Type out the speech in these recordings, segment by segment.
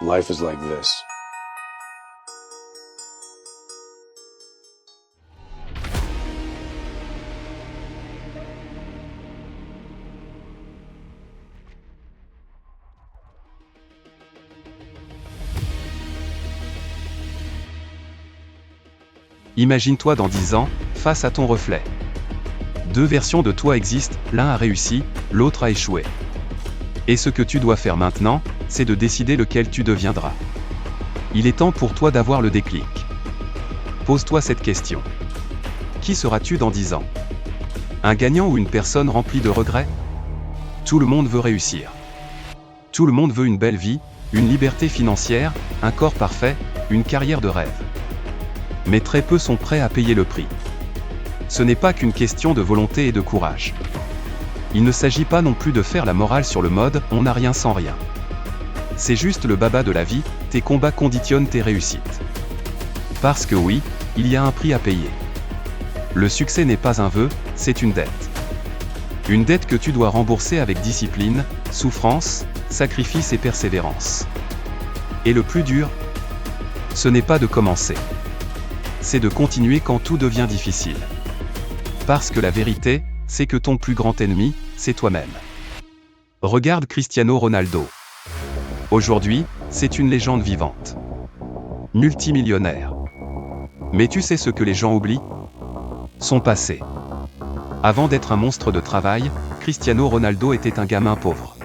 Life is like this. Imagine-toi dans 10 ans, face à ton reflet. Deux versions de toi existent, l'un a réussi, l'autre a échoué. Et ce que tu dois faire maintenant, c'est de décider lequel tu deviendras. Il est temps pour toi d'avoir le déclic. Pose-toi cette question. Qui seras-tu dans 10 ans? Un gagnant ou une personne remplie de regrets? Tout le monde veut réussir. Tout le monde veut une belle vie, une liberté financière, un corps parfait, une carrière de rêve. Mais très peu sont prêts à payer le prix. Ce n'est pas qu'une question de volonté et de courage. Il ne s'agit pas non plus de faire la morale sur le mode « on n'a rien sans rien ». C'est juste le baba de la vie, tes combats conditionnent tes réussites. Parce que oui, il y a un prix à payer. Le succès n'est pas un vœu, c'est une dette. Une dette que tu dois rembourser avec discipline, souffrance, sacrifice et persévérance. Et le plus dur, ce n'est pas de commencer. C'est de continuer quand tout devient difficile. Parce que la vérité, c'est que ton plus grand ennemi, c'est toi-même. Regarde Cristiano Ronaldo. Aujourd'hui, c'est une légende vivante. Multimillionnaire. Mais tu sais ce que les gens oublient? Son passé. Avant d'être un monstre de travail, Cristiano Ronaldo était un gamin pauvre.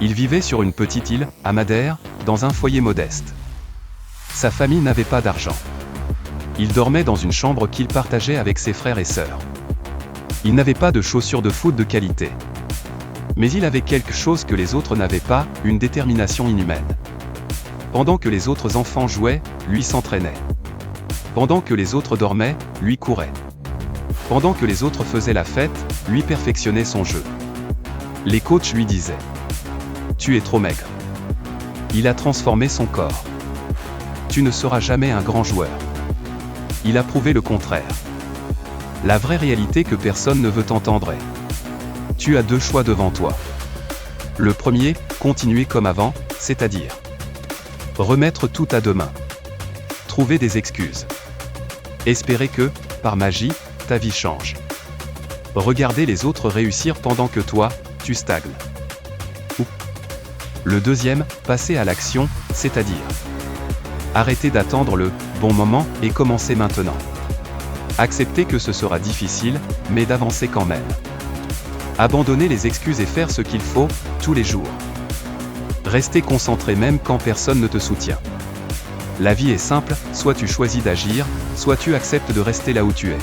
Il vivait sur une petite île, à Madère, dans un foyer modeste. Sa famille n'avait pas d'argent. Il dormait dans une chambre qu'il partageait avec ses frères et sœurs. Il n'avait pas de chaussures de foot de qualité. Mais il avait quelque chose que les autres n'avaient pas, une détermination inhumaine. Pendant que les autres enfants jouaient, lui s'entraînait. Pendant que les autres dormaient, lui courait. Pendant que les autres faisaient la fête, lui perfectionnait son jeu. Les coachs lui disaient « Tu es trop maigre ». Il a transformé son corps. « Tu ne seras jamais un grand joueur ». Il a prouvé le contraire. La vraie réalité que personne ne veut entendre est: tu as deux choix devant toi. Le premier, continuer comme avant, c'est-à-dire remettre tout à demain. Trouver des excuses. Espérer que, par magie, ta vie change. Regarder les autres réussir pendant que toi, tu stagnes. Ou le deuxième, passer à l'action, c'est-à-dire arrêter d'attendre le bon moment et commencer maintenant. Accepter que ce sera difficile, mais d'avancer quand même. Abandonner les excuses et faire ce qu'il faut, tous les jours. Rester concentré même quand personne ne te soutient. La vie est simple, soit tu choisis d'agir, soit tu acceptes de rester là où tu es.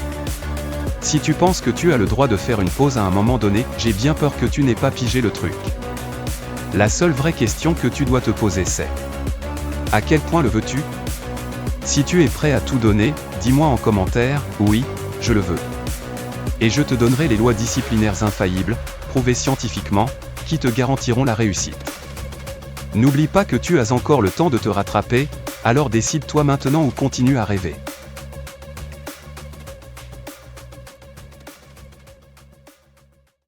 Si tu penses que tu as le droit de faire une pause à un moment donné, j'ai bien peur que tu n'aies pas pigé le truc. La seule vraie question que tu dois te poser c'est: à quel point le veux-tu? Si tu es prêt à tout donner, dis-moi en commentaire, oui, je le veux. Et je te donnerai les lois disciplinaires infaillibles, prouvées scientifiquement, qui te garantiront la réussite. N'oublie pas que tu as encore le temps de te rattraper, alors décide-toi maintenant ou continue à rêver.